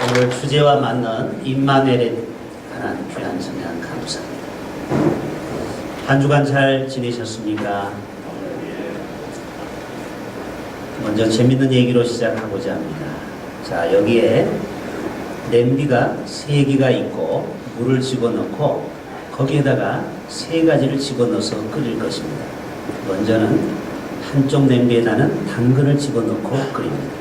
오늘 주제와 맞는 임마누엘에 관한 귀한 성경 감사합니다. 한 주간 잘 지내셨습니까? 먼저 재밌는 얘기로 시작하고자 합니다. 자, 여기에 냄비가 3개가 있고 물을 집어넣고 거기에다가 3가지를 집어넣어서 끓일 것입니다. 먼저는 한쪽 냄비에다는 당근을 집어넣고 끓입니다.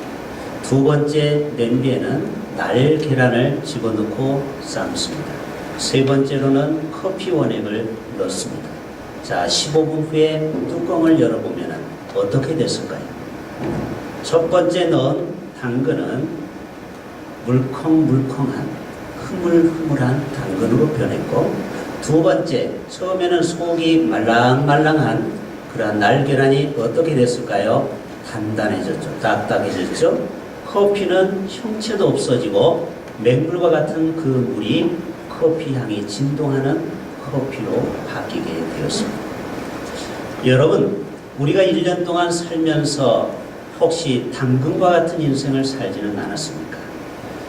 두 번째 냄비에는 날계란을 집어넣고 삶습니다. 세 번째로는 커피 원액을 넣습니다. 자, 15분 후에 뚜껑을 열어보면 어떻게 됐을까요? 첫 번째 넣은 당근은 물컹물컹한 흐물흐물한 당근으로 변했고, 두 번째, 처음에는 속이 말랑말랑한 그러한 날계란이 어떻게 됐을까요? 단단해졌죠. 딱딱해졌죠. 커피는 형체도 없어지고 맹물과 같은 그 물이 커피 향이 진동하는 커피로 바뀌게 되었습니다. 여러분, 우리가 1년 동안 살면서 혹시 당근과 같은 인생을 살지는 않았습니까?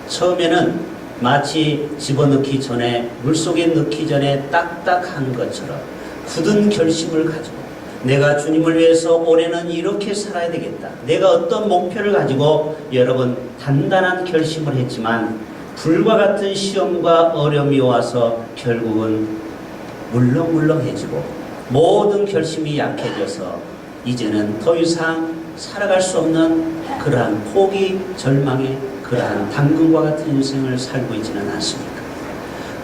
처음에는 마치 집어넣기 전에, 물속에 넣기 전에 딱딱한 것처럼 굳은 결심을 가지고 내가 주님을 위해서 올해는 이렇게 살아야 되겠다, 내가 어떤 목표를 가지고 여러분 단단한 결심을 했지만 불과 같은 시험과 어려움이 와서 결국은 물렁물렁해지고 모든 결심이 약해져서 이제는 더 이상 살아갈 수 없는 그러한 포기, 절망의 그러한 당근과 같은 인생을 살고 있지는 않습니까?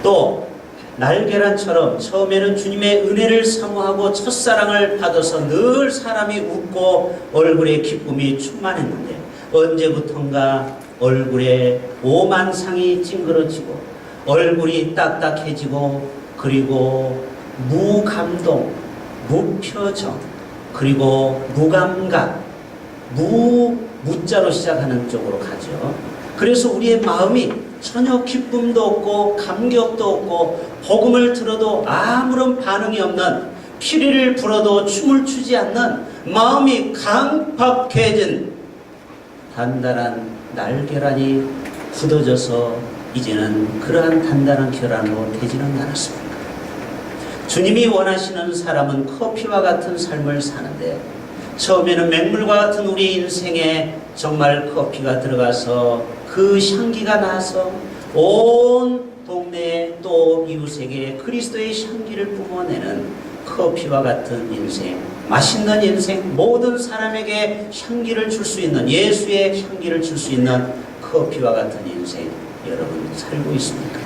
또 날계란처럼 처음에는 주님의 은혜를 사모하고 첫사랑을 받아서 늘 사람이 웃고 얼굴에 기쁨이 충만했는데 언제부턴가 얼굴에 오만상이 찡그러지고 얼굴이 딱딱해지고 그리고 무감동, 무표정, 그리고 무감각, 무자로 시작하는 쪽으로 가죠. 그래서 우리의 마음이 전혀 기쁨도 없고 감격도 없고 복음을 들어도 아무런 반응이 없는, 피리를 불어도 춤을 추지 않는 마음이 강팍해진 단단한 날계란이 굳어져서 이제는 그러한 단단한 계란으로 되지는 않았습니다. 주님이 원하시는 사람은 커피와 같은 삶을 사는데 처음에는 맹물과 같은 우리 인생에 정말 커피가 들어가서 그 향기가 나서 온 동네에 또 이웃에게 그리스도의 향기를 뿜어내는 커피와 같은 인생, 맛있는 인생, 모든 사람에게 향기를 줄 수 있는, 예수의 향기를 줄 수 있는 커피와 같은 인생 여러분 살고 있습니까?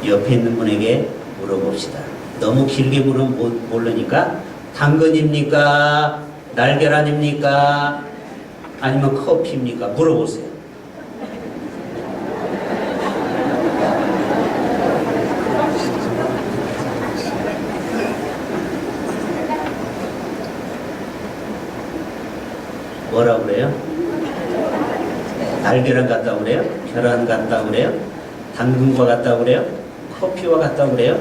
옆에 있는 분에게 물어봅시다. 너무 길게 물으면 모르니까 당근입니까? 날계란입니까? 아니면 커피입니까? 물어보세요. 뭐라고 그래요? 날계란 같다고 그래요? 계란 같다고 그래요? 당근과 같다고 그래요? 커피와 같다고 그래요?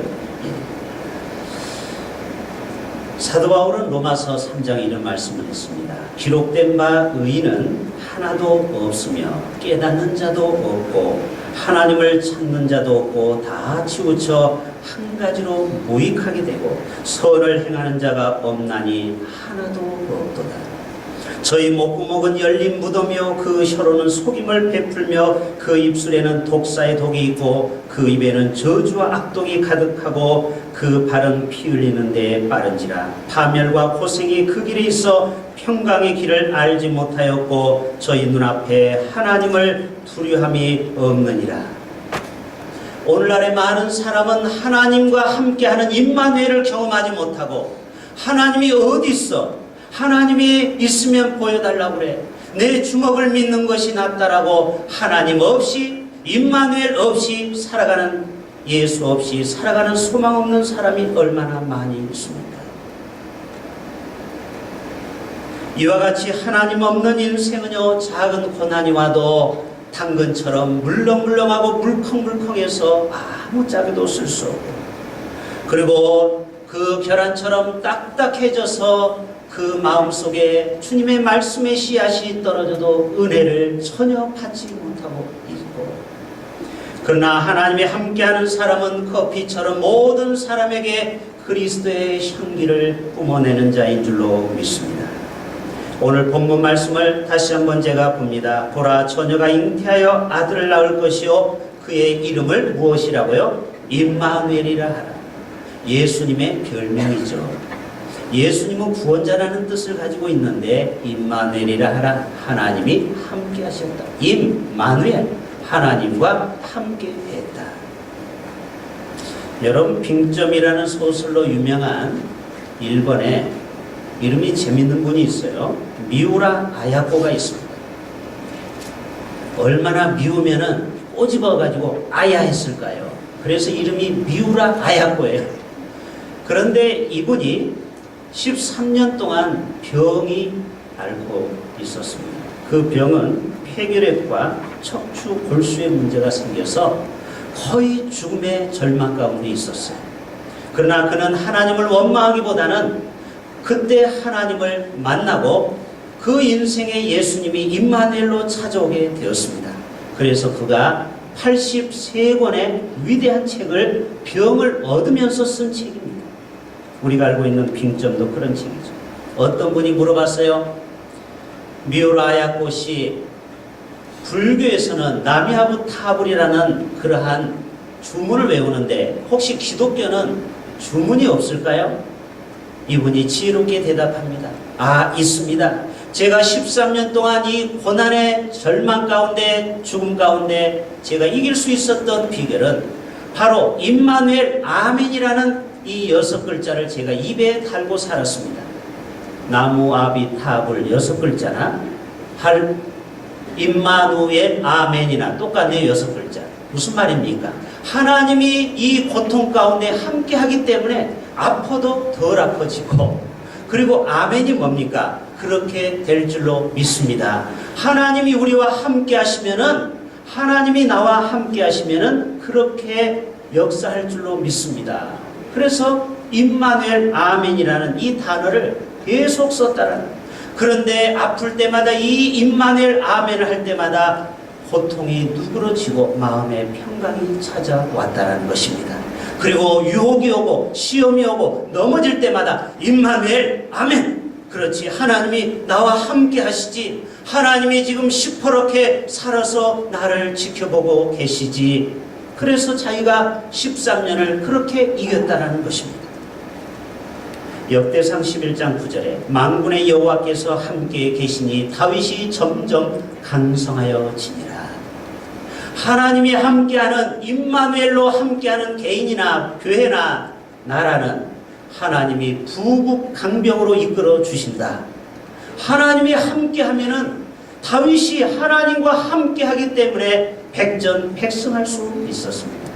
사도 바울은 로마서 3장에 이런 말씀을 했습니다. 기록된 바 의인은 하나도 없으며 깨닫는 자도 없고 하나님을 찾는 자도 없고 다 치우쳐 한 가지로 무익하게 되고 선을 행하는 자가 없나니 하나도 없도다. 저희 목구멍은 열린 무덤이요 그 혀로는 속임을 베풀며 그 입술에는 독사의 독이 있고 그 입에는 저주와 악독이 가득하고 그 발은 피 흘리는 데에 빠른지라. 파멸과 고생이 그 길에 있어 평강의 길을 알지 못하였고 저희 눈앞에 하나님을 두려움이 없느니라. 오늘날의 많은 사람은 하나님과 함께하는 임마누엘을 경험하지 못하고 하나님이 어디 있어? 하나님이 있으면 보여달라고 그래. 내 주먹을 믿는 것이 낫다라고 하나님 없이, 임마누엘 없이 살아가는, 예수 없이 살아가는 소망 없는 사람이 얼마나 많이 있습니까? 이와 같이 하나님 없는 인생은요, 작은 고난이 와도 당근처럼 물렁물렁하고 물컹물컹해서 아무 짝에도 쓸 수 없고, 그리고 그 계란처럼 딱딱해져서 그 마음속에 주님의 말씀의 씨앗이 떨어져도 은혜를 전혀 받지 못하고 있고, 그러나 하나님이 함께하는 사람은 커피처럼 모든 사람에게 그리스도의 향기를 뿜어내는 자인 줄로 믿습니다. 오늘 본문 말씀을 다시 한번 제가 봅니다. 보라, 처녀가 잉태하여 아들을 낳을 것이요 그의 이름을 무엇이라고요? 임마누엘이라 하라. 예수님의 별명이죠. 예수님은 구원자라는 뜻을 가지고 있는데 임마누엘이라 하라. 하나님이 함께 하셨다. 임마누엘, 하나님과 함께 했다. 여러분, 빙점이라는 소설로 유명한 일본에 이름이 재밌는 분이 있어요. 미우라 아야코가 있습니다. 얼마나 미우면은 꼬집어가지고 아야 했을까요? 그래서 이름이 미우라 아야코예요. 그런데 이분이 13년 동안 병이 앓고 있었습니다. 그 병은 폐결핵과 척추 골수에 문제가 생겨서 거의 죽음의 절망 가운데 있었어요. 그러나 그는 하나님을 원망하기보다는 그때 하나님을 만나고 그 인생의 예수님이 임마누엘로 찾아오게 되었습니다. 그래서 그가 83권의 위대한 책을 병을 얻으면서 쓴 책입니다. 우리가 알고 있는 빙점도 그런 책이죠. 어떤 분이 물어봤어요. 미우라 아야코 씨, 불교에서는 나미하부 타불이라는 그러한 주문을 외우는데 혹시 기독교는 주문이 없을까요? 이분이 지혜롭게 대답합니다. 아, 있습니다. 제가 13년 동안 이 고난의 절망 가운데, 죽음 가운데 제가 이길 수 있었던 비결은 바로 임마누엘 아멘이라는 이 6글자를 제가 입에 달고 살았습니다. 나무 아비 타불 6글자나 임마누엘 아멘이나 똑같네요. 6글자. 무슨 말입니까? 하나님이 이 고통 가운데 함께 하기 때문에 아파도 덜 아파지고, 그리고 아멘이 뭡니까? 그렇게 될 줄로 믿습니다. 하나님이 우리와 함께 하시면은, 하나님이 나와 함께 하시면은 그렇게 역사할 줄로 믿습니다. 그래서 임마누엘 아멘이라는 이 단어를 계속 썼다라는 거예요. 그런데 아플 때마다 이 임마누엘 아멘을 할 때마다 고통이 누그러지고 마음의 평강이 찾아왔다는 것입니다. 그리고 유혹이 오고 시험이 오고 넘어질 때마다 임마누엘 아멘. 그렇지, 하나님이 나와 함께 하시지, 하나님이 지금 시퍼렇게 살아서 나를 지켜보고 계시지. 그래서 자기가 13년을 그렇게 이겼다는 것입니다. 역대상 11장 9절에 만군의 여호와께서 함께 계시니 다윗이 점점 강성하여지니라. 하나님이 함께하는, 임마누엘로 함께하는 개인이나 교회나 나라는 하나님이 부국강병으로 이끌어 주신다. 하나님이 함께하면은, 다윗이 하나님과 함께하기 때문에 백전백승할 수 있었습니다.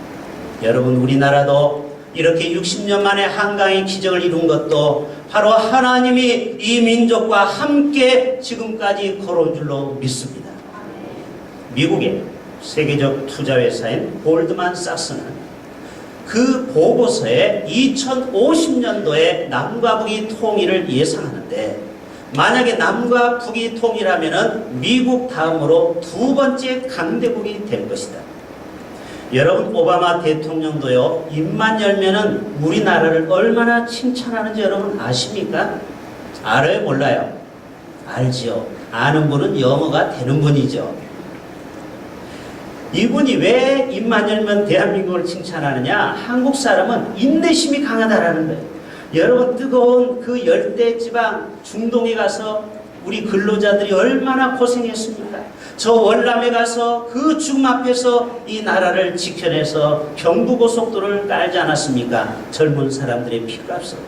여러분, 우리나라도 이렇게 60년 만에 한강의 기적을 이룬 것도 바로 하나님이 이 민족과 함께 지금까지 걸어온 줄로 믿습니다. 미국의 세계적 투자회사인 골드만 삭스는 그 보고서에 2050년도에 남과 북이 통일을 예상하는데, 만약에 남과 북이 통일하면은 미국 다음으로 2번째 강대국이 될 것이다. 여러분, 오바마 대통령도요, 입만 열면은 우리나라를 얼마나 칭찬하는지 여러분 아십니까? 알아요? 몰라요? 알지요. 아는 분은 영어가 되는 분이죠. 이분이 왜 입만 열면 대한민국을 칭찬하느냐? 한국 사람은 인내심이 강하다라는 거예요. 여러분, 뜨거운 그 열대지방 중동에 가서 우리 근로자들이 얼마나 고생했습니까? 저 월남에 가서 그 죽음 앞에서 이 나라를 지켜내서 경부고속도로를 깔지 않았습니까? 젊은 사람들의 피값으로.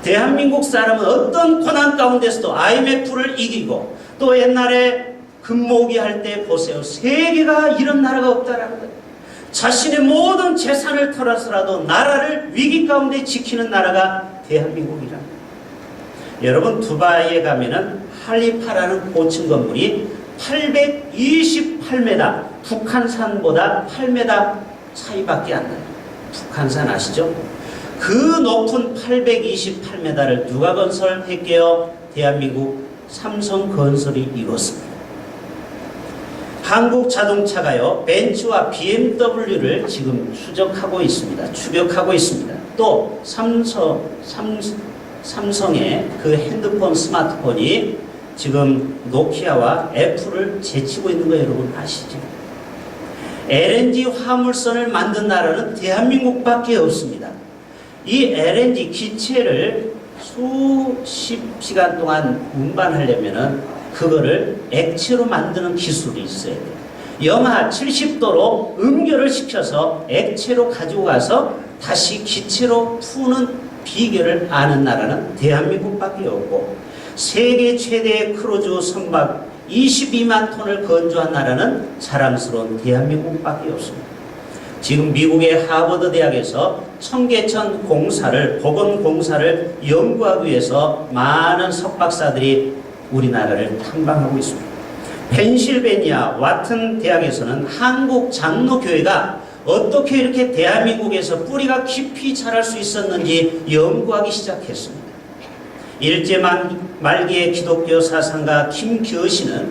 대한민국 사람은 어떤 고난 가운데서도 IMF를 이기고, 또 옛날에 금모기 할 때 보세요. 세계가 이런 나라가 없다라는 거예요. 자신의 모든 재산을 털어서라도 나라를 위기 가운데 지키는 나라가 대한민국이랍니다. 여러분, 두바이에 가면은 할리파라는 고층 건물이 828m, 북한산보다 8m 차이밖에 안 나요. 북한산 아시죠? 그 높은 828m를 누가 건설했게요? 대한민국 삼성건설이 이뤘습니다. 한국 자동차가요, 벤츠와 BMW를 지금 추격하고 있습니다. 또 삼성의 그 핸드폰, 스마트폰이 지금 노키아와 애플을 제치고 있는 거 여러분 아시죠? LNG 화물선을 만든 나라는 대한민국밖에 없습니다. 이 LNG 기체를 수십 시간 동안 운반하려면은 그거를 액체로 만드는 기술이 있어야 돼요. 영하 70도로 응결을 시켜서 액체로 가지고 가서 다시 기체로 푸는 비결을 아는 나라는 대한민국밖에 없고, 세계 최대의 크루즈 선박 22만 톤을 건조한 나라는 자랑스러운 대한민국밖에 없습니다. 지금 미국의 하버드 대학에서 청계천 공사를, 보건공사를 연구하기 위해서 많은 석박사들이 우리나라를 탐방하고 있습니다. 펜실베니아 와튼 대학에서는 한국 장로교회가 어떻게 이렇게 대한민국에서 뿌리가 깊이 자랄 수 있었는지 연구하기 시작했습니다. 일제 말기의 기독교 사상가 김교신은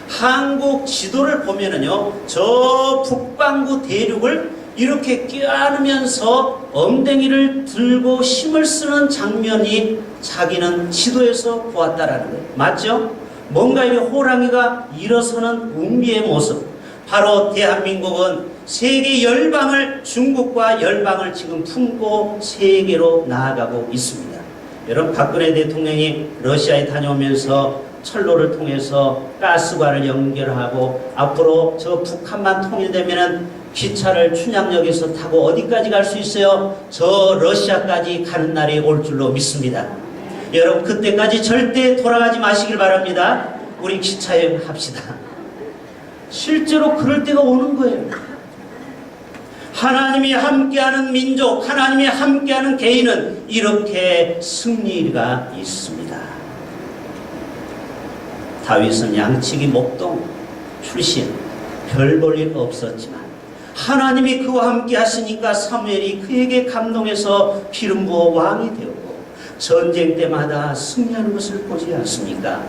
한국 지도를 보면은요, 저 북반구 대륙을 이렇게 껴안으면서 엉덩이를 들고 힘을 쓰는 장면이 자기는 지도에서 보았다라는 거예요. 맞죠? 뭔가 이 호랑이가 일어서는 운비의 모습. 바로 대한민국은 세계 열방을, 중국과 열방을 지금 품고 세계로 나아가고 있습니다. 여러분, 박근혜 대통령이 러시아에 다녀오면서 철로를 통해서 가스관을 연결하고 앞으로 저 북한만 통일되면은 기차를 춘향역에서 타고 어디까지 갈 수 있어요? 저 러시아까지 가는 날이 올 줄로 믿습니다. 여러분, 그때까지 절대 돌아가지 마시길 바랍니다. 우리 기차여행 합시다. 실제로 그럴 때가 오는 거예요. 하나님이 함께하는 민족, 하나님이 함께하는 개인은 이렇게 승리가 있습니다. 다윗은 양치기 목동 출신, 별 볼 일 없었지만 하나님이 그와 함께 하시니까 사무엘이 그에게 감동해서 기름 부어 왕이 되었고, 전쟁 때마다 승리하는 것을 보지 않습니까?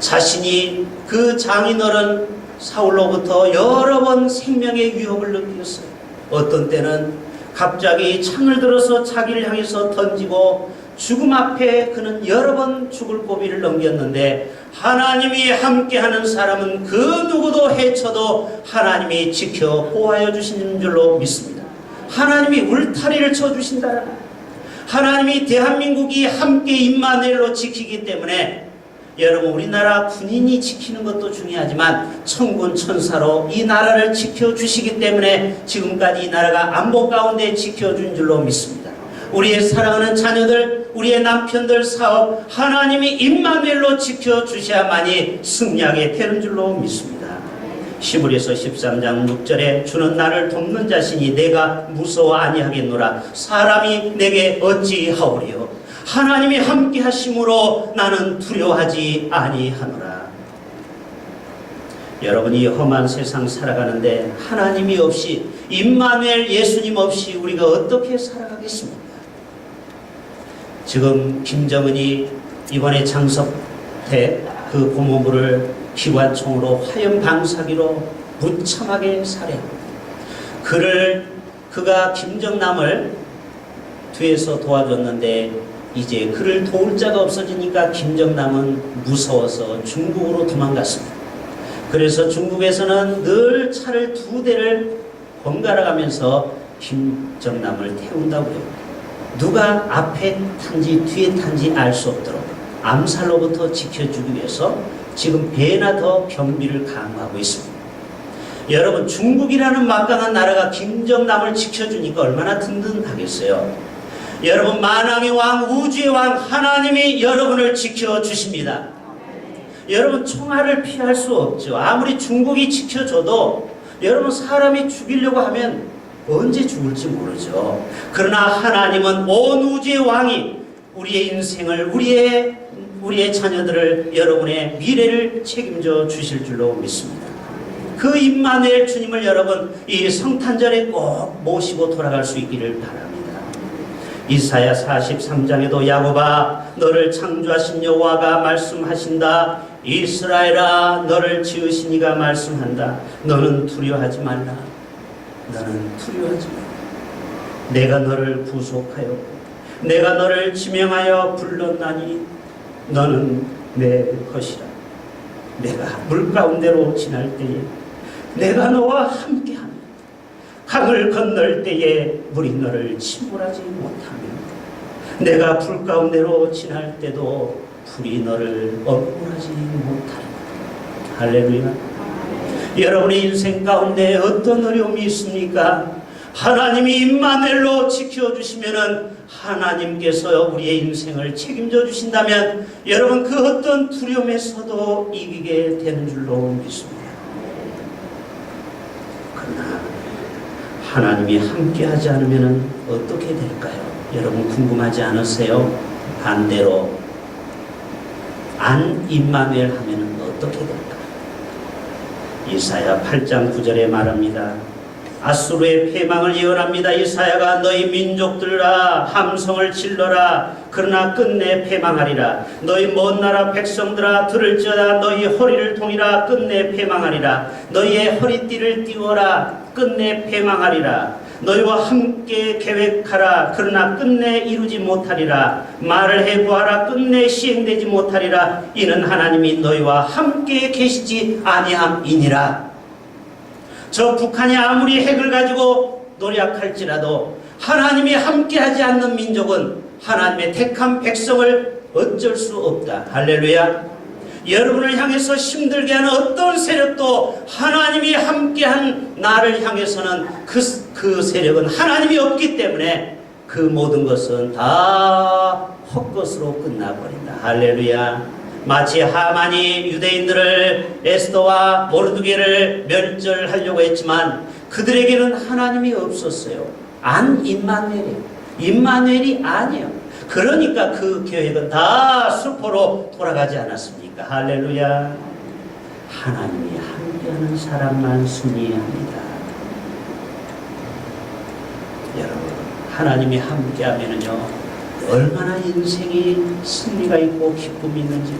자신이 그 장인어른 사울로부터 여러 번 생명의 위협을 느꼈어요. 어떤 때는 갑자기 창을 들어서 자기를 향해서 던지고 죽음 앞에 그는 여러 번 죽을 고비를 넘겼는데, 하나님이 함께하는 사람은 그 누구도 해쳐도 하나님이 지켜 보호하여 주시는 줄로 믿습니다. 하나님이 울타리를 쳐주신다. 하나님이 대한민국이 함께 임마누엘로 지키기 때문에, 여러분, 우리나라 군인이 지키는 것도 중요하지만 천군 천사로 이 나라를 지켜주시기 때문에 지금까지 이 나라가 안보 가운데 지켜준 줄로 믿습니다. 우리의 사랑하는 자녀들, 우리의 남편들 사업, 하나님이 임마누엘로 지켜주셔야만이 승리하게 되는 줄로 믿습니다. 히브리서 13장 6절에 주는 나를 돕는 자신이 내가 무서워 아니하겠노라. 사람이 내게 어찌하오리요. 하나님이 함께 하심으로 나는 두려워하지 아니하노라. 여러분이 험한 세상 살아가는데 하나님이 없이, 임마누엘 예수님 없이 우리가 어떻게 살아가겠습니까? 지금 김정은이 이번에 장석태 그 고모부를 기관총으로 화염 방사기로 무참하게 살해합니다. 그가 김정남을 뒤에서 도와줬는데 이제 그를 도울 자가 없어지니까 김정남은 무서워서 중국으로 도망갔습니다. 그래서 중국에서는 늘 차를 2대를 번갈아 가면서 김정남을 태운다고 해요. 누가 앞에 탄지 뒤에 탄지 알 수 없도록 암살로부터 지켜주기 위해서 지금 배나 더 경비를 강화하고 있습니다. 여러분, 중국이라는 막강한 나라가 김정남을 지켜주니까 얼마나 든든하겠어요. 여러분, 만왕의 왕, 우주의 왕 하나님이 여러분을 지켜주십니다. 여러분, 총알을 피할 수 없죠. 아무리 중국이 지켜줘도 여러분, 사람이 죽이려고 하면 언제 죽을지 모르죠. 그러나 하나님은 온 우주의 왕이 우리의 인생을, 우리의 자녀들을, 여러분의 미래를 책임져 주실 줄로 믿습니다. 그 임마누엘 주님을 여러분 이 성탄절에 꼭 모시고 돌아갈 수 있기를 바랍니다. 이사야 43장에도 야곱아, 너를 창조하신 여호와가 말씀하신다. 이스라엘아 너를 지으신 이가 말씀한다. 너는 두려워하지 말라. 너는 두려워하지 말라. 내가 너를 구속하여 내가 너를 지명하여 불렀나니 너는 내 것이라. 내가 물 가운데로 지날 때에 내가 너와 함께하며 강을 건널 때에 물이 너를 침몰하지 못하며 내가 불 가운데로 지날 때도 불이 너를 얼굴하지 못하리라. 할렐루야. 여러분의 인생 가운데 어떤 어려움이 있습니까? 하나님이 임마누엘로 지켜주시면은 하나님께서 우리의 인생을 책임져 주신다면 여러분 그 어떤 두려움에서도 이기게 되는 줄로 믿습니다. 그러나 하나님이 함께하지 않으면 어떻게 될까요? 여러분 궁금하지 않으세요? 반대로 안 임마누엘 하면 어떻게 될까요? 이사야 8장 9절에 말합니다. 아수르의 패망을 예언합니다. 이사야가 너희 민족들아 함성을 질러라. 그러나 끝내 패망하리라. 너희 먼 나라 백성들아 들을지어다. 너희 허리를 동이라. 끝내 패망하리라. 너희의 허리띠를 띄워라. 끝내 패망하리라. 너희와 함께 계획하라. 그러나 끝내 이루지 못하리라. 말을 해보아라. 끝내 시행되지 못하리라. 이는 하나님이 너희와 함께 계시지 아니함이니라. 저 북한이 아무리 핵을 가지고 노력할지라도 하나님이 함께하지 않는 민족은 하나님의 택한 백성을 어쩔 수 없다. 할렐루야. 여러분을 향해서 힘들게 하는 어떤 세력도 하나님이 함께한 나를 향해서는 그 세력은 하나님이 없기 때문에 그 모든 것은 다 헛것으로 끝나버린다. 할렐루야. 마치 하만이 유대인들을 에스더와 모르드게를 멸절하려고 했지만 그들에게는 하나님이 없었어요. 안 임마누엘이 아니에요. 그러니까 그 계획은 다 수포로 돌아가지 않았습니까? 할렐루야. 하나님이 함께하는 사람만 승리합니다. 여러분 하나님이 함께하면은요 얼마나 인생이 승리가 있고 기쁨이 있는지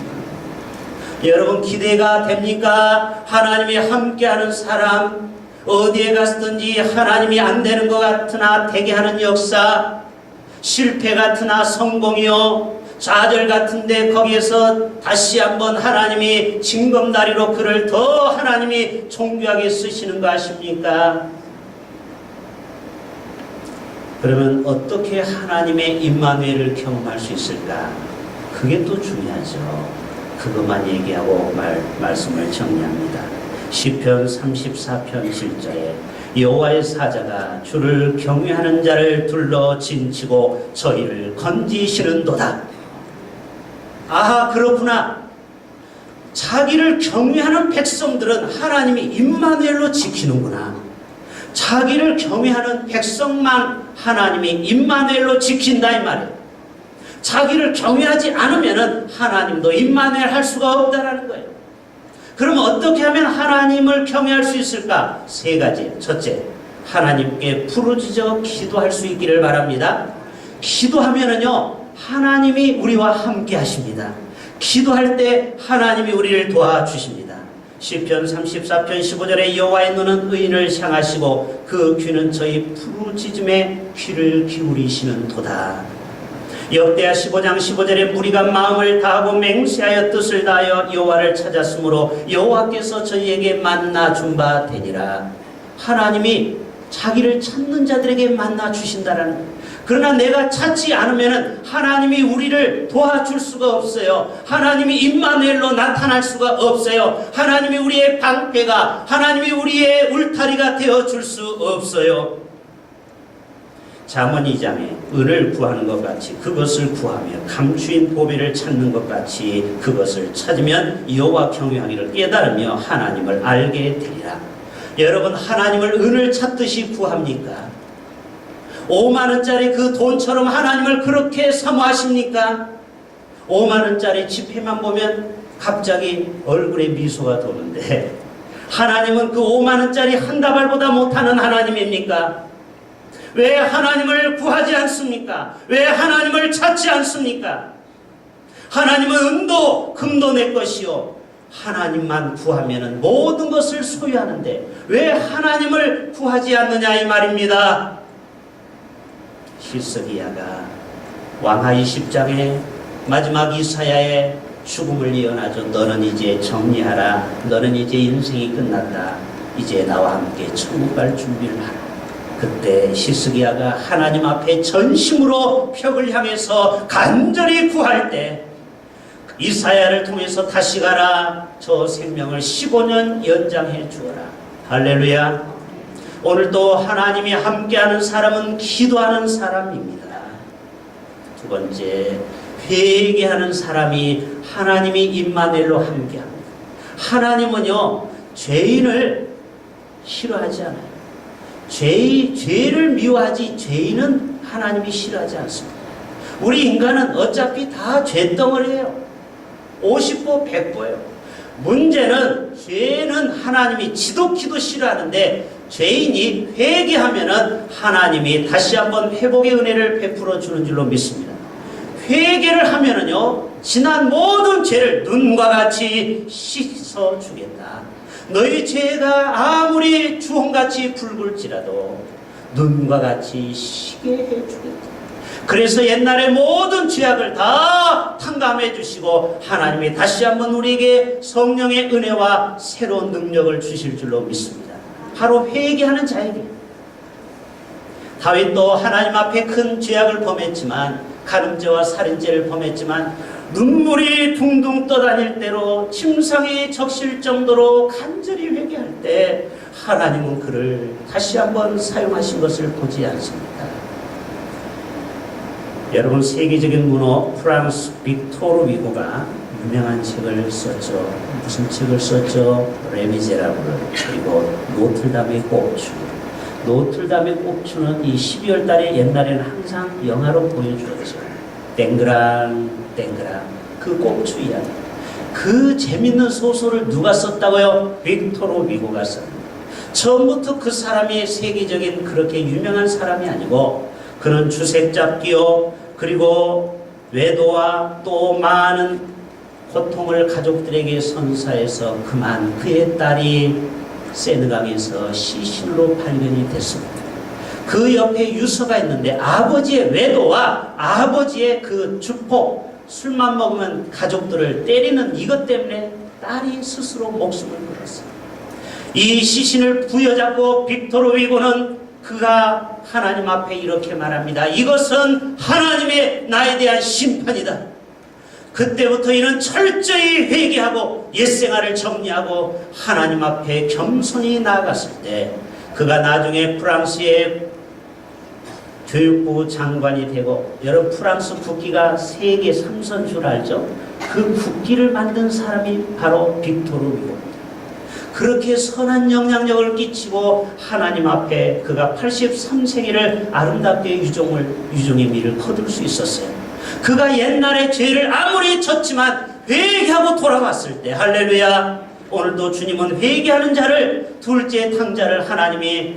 여러분 기대가 됩니까? 하나님이 함께하는 사람 어디에 갔든지 하나님이 안 되는 것 같으나 되게 하는 역사 실패 같으나 성공이요 좌절 같은데 거기에서 다시 한번 하나님이 징검다리로 그를 더 하나님이 존귀하게 쓰시는 거 아십니까? 그러면 어떻게 하나님의 임마누엘을 경험할 수 있을까? 그게 또 중요하죠. 그것만 얘기하고 말씀을 정리합니다. 시편 34편 7절에 여호와의 사자가 주를 경외하는 자를 둘러 진치고 저희를 건지시는도다. 아하 그렇구나. 자기를 경외하는 백성들은 하나님이 임마누엘로 지키는구나. 자기를 경외하는 백성만 하나님이 임마누엘로 지킨다 이 말이에요. 자기를 경외하지 않으면 하나님도 임마누엘 할 수가 없다라는 거예요. 그러면 어떻게 하면 하나님을 경외할 수 있을까? 세 가지. 첫째, 하나님께 부르짖어 기도할 수 있기를 바랍니다. 기도하면은요 하나님이 우리와 함께 하십니다. 기도할 때 하나님이 우리를 도와주십니다. 시편 34편 15절에 여호와의 눈은 의인을 향하시고 그 귀는 저희 부르짖음에 귀를 기울이시는 도다. 역대하 15장 15절에 무리가 마음을 다하고 맹세하여 뜻을 다하여 여호와를 찾았으므로 여호와께서 저희에게 만나 준 바 되니라. 하나님이 자기를 찾는 자들에게 만나 주신다라는 거예요. 그러나 내가 찾지 않으면 하나님이 우리를 도와줄 수가 없어요. 하나님이 임마누엘로 나타날 수가 없어요. 하나님이 우리의 방패가, 하나님이 우리의 울타리가 되어줄 수 없어요. 잠언 2장에 은을 구하는 것 같이 그것을 구하며 감추인 보배를 찾는 것 같이 그것을 찾으면 여호와 경외하기를 깨달으며 하나님을 알게 되리라. 여러분 하나님을 은을 찾듯이 구합니까? 5만원짜리 그 돈처럼 하나님을 그렇게 사모하십니까? 5만원짜리 지폐만 보면 갑자기 얼굴에 미소가 도는데 하나님은 그 5만원짜리 한 다발보다 못하는 하나님입니까? 왜 하나님을 구하지 않습니까? 왜 하나님을 찾지 않습니까? 하나님은 은도 금도 내 것이요 하나님만 구하면 모든 것을 소유하는데 왜 하나님을 구하지 않느냐 이 말입니다. 히스기야가 왕하 20장에 마지막 이사야의 죽음을 예언하죠. 너는 이제 정리하라. 너는 이제 인생이 끝났다. 이제 나와 함께 천국 갈 준비를 하라. 그때 히스기야가 하나님 앞에 전심으로 벽을 향해서 간절히 구할 때 이사야를 통해서 다시 가라. 저 생명을 15년 연장해 주어라. 할렐루야. 오늘도 하나님이 함께하는 사람은 기도하는 사람입니다. 두 번째, 회개하는 사람이 하나님이 임마누엘로 함께합니다. 하나님은요, 죄인을 싫어하지 않아요. 죄를 미워하지 죄인은 하나님이 싫어하지 않습니다. 우리 인간은 어차피 다 죄덩어리예요. 50보 100보예요. 문제는 죄는 하나님이 지독히도 싫어하는데 죄인이 회개하면은 하나님이 다시 한번 회복의 은혜를 베풀어 주는 줄로 믿습니다. 회개를 하면은요, 지난 모든 죄를 눈과 같이 씻어 주겠다. 너희 죄가 아무리 주홍같이 붉을지라도 눈과 같이 시게 해주겠다. 그래서 옛날의 모든 죄악을 다 탕감해 주시고 하나님이 다시 한번 우리에게 성령의 은혜와 새로운 능력을 주실 줄로 믿습니다. 바로 회개하는 자에게. 다윗도 하나님 앞에 큰 죄악을 범했지만, 간음죄와 살인죄를 범했지만 눈물이 둥둥 떠다닐 때로 침상에 적실 정도로 간절히 회개할 때 하나님은 그를 다시 한번 사용하신 것을 보지 않습니다. 여러분, 세계적인 문호 프랑스 빅토르 위고가 유명한 책을 썼죠. 무슨 책을 썼죠? 레미제라블, 그리고 노틀담의 꼽추. 노틀담의 꼽추는 이 12월 달에 옛날에는 항상 영화로 보여주었죠. 땡그랑 땡그랑, 그 꼽추 이야기. 그 재밌는 소설을 누가 썼다고요? 빅토르 위고가 썼습니다. 처음부터 그 사람이 세계적인 그렇게 유명한 사람이 아니고, 그는 주색잡기요, 그리고 외도와 또 많은 고통을 가족들에게 선사해서 그만 그의 딸이 세느강에서 시신으로 발견이 됐습니다. 그 옆에 유서가 있는데 아버지의 외도와 아버지의 그 주폭, 술만 먹으면 가족들을 때리는 이것 때문에 딸이 스스로 목숨을 걸었어요. 이 시신을 부여잡고 빅토르 위고는 그가 하나님 앞에 이렇게 말합니다. 이것은 하나님의 나에 대한 심판이다. 그때부터 이는 철저히 회개하고 옛생활을 정리하고 하나님 앞에 겸손히 나아갔을 때 그가 나중에 프랑스의 교육부 장관이 되고, 여러분 프랑스 국기가 세계 3선줄 알죠? 그 국기를 만든 사람이 바로 빅토르 위고입니다. 그렇게 선한 영향력을 끼치고 하나님 앞에 그가 83세기를 아름답게 유종의 미를 거둘 수 있었어요. 그가 옛날에 죄를 아무리 졌지만 회개하고 돌아왔을 때, 할렐루야, 오늘도 주님은 회개하는 자를, 둘째 탕자를 하나님이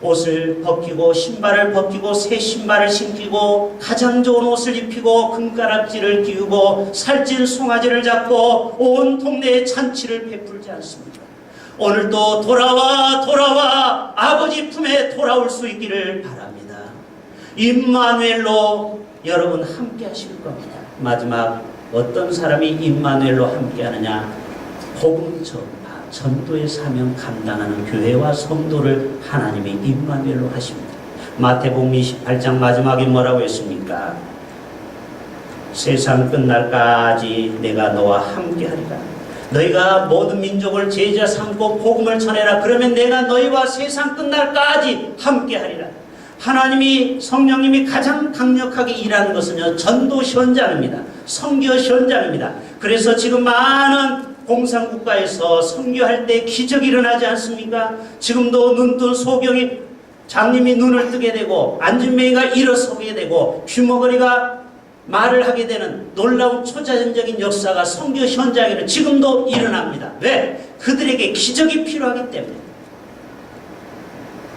옷을 벗기고 신발을 벗기고 새 신발을 신기고 가장 좋은 옷을 입히고 금가락지를 끼우고 살찐 송아지를 잡고 온 동네에 잔치를 베풀지 않습니다. 오늘도 돌아와 아버지 품에 돌아올 수 있기를 바랍니다. 임마누엘로 여러분 함께 하실 겁니다. 마지막, 어떤 사람이 임마누엘로 함께 하느냐? 복음 전파, 전도의 사명 감당하는 교회와 성도를 하나님이 임마누엘로 하십니다. 마태복음 28장 마지막에 뭐라고 했습니까? 세상 끝날까지 내가 너와 함께 하리라. 너희가 모든 민족을 제자 삼고 복음을 전해라. 그러면 내가 너희와 세상 끝날까지 함께 하리라. 하나님이, 성령님이 가장 강력하게 일하는 것은요, 전도 현장입니다. 선교 현장입니다. 그래서 지금 많은 공산국가에서 선교할 때 기적이 일어나지 않습니까? 지금도 눈뜬 소경이, 장님이 눈을 뜨게 되고 안진뱅이가 일어서게 되고 귀머거리가 말을 하게 되는 놀라운 초자연적인 역사가 선교 현장에는 지금도 일어납니다. 왜? 그들에게 기적이 필요하기 때문에.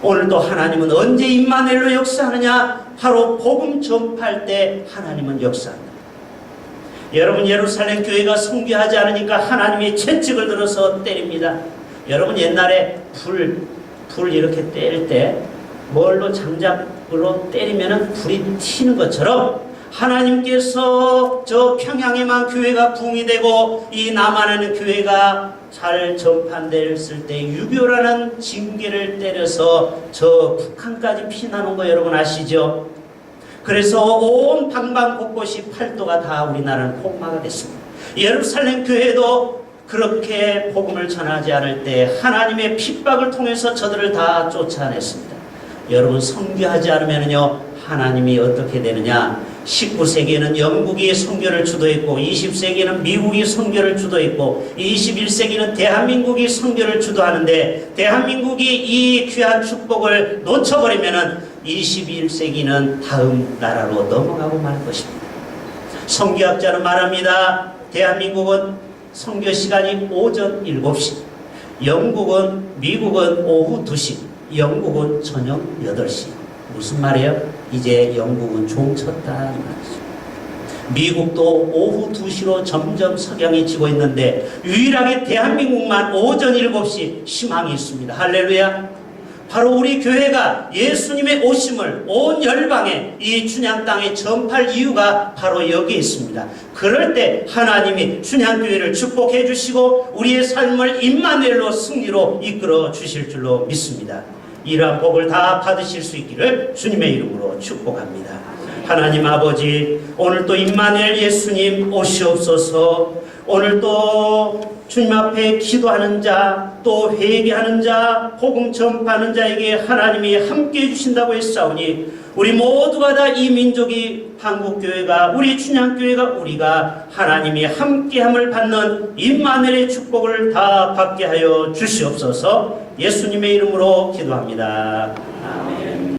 오늘도 하나님은 언제 임마누엘로 역사하느냐? 바로 복음 전파할 때 하나님은 역사합니다. 여러분, 예루살렘 교회가 선교하지 않으니까 하나님이 채찍을 들어서 때립니다. 여러분, 옛날에 불 이렇게 뗄 때 뭘로 장작으로 때리면 불이 튀는 것처럼 하나님께서 저 평양에만 교회가 붕이 되고 이 남한에는 교회가 잘 전파됐을 때 유교라는 징계를 때려서 저 북한까지 피나는 거 여러분 아시죠? 그래서 온 방방곳곳이 팔도가 다 우리나라는 폭마가 됐습니다. 예루살렘 교회도 그렇게 복음을 전하지 않을 때 하나님의 핍박을 통해서 저들을 다 쫓아냈습니다. 여러분, 선교하지 않으면요 하나님이 어떻게 되느냐? 19세기에는 영국이 선교를 주도했고 20세기에는 미국이 선교를 주도했고 21세기는 대한민국이 선교를 주도하는데 대한민국이 이 귀한 축복을 놓쳐버리면은 21세기는 다음 나라로 넘어가고 말 것입니다. 선교학자는 말합니다. 대한민국은 선교 시간이 오전 7시, 영국은 미국은 오후 2시, 영국은 저녁 8시. 무슨 말이에요? 이제 영국은 종쳤다 말이죠. 미국도 오후 2시로 점점 석양이 지고 있는데 유일하게 대한민국만 오전 7시 희망이 있습니다. 할렐루야. 바로 우리 교회가 예수님의 오심을 온 열방에 이 춘향 땅에 전파할 이유가 바로 여기에 있습니다. 그럴 때 하나님이 춘향교회를 축복해 주시고 우리의 삶을 임마누엘로 승리로 이끌어 주실 줄로 믿습니다. 이러한 복을 다 받으실 수 있기를 주님의 이름으로 축복합니다. 하나님 아버지, 오늘 또 임마누엘 예수님 오시옵소서. 오늘 또 주님 앞에 기도하는 자, 또 회개하는 자, 복음 전파하는 자에게 하나님이 함께 해주신다고 했사오니 우리 모두가 다 이 민족이 한국교회가 우리 춘향교회가 우리가 하나님이 함께함을 받는 임마누엘의 축복을 다 받게 하여 주시옵소서. 예수님의 이름으로 기도합니다. 아멘.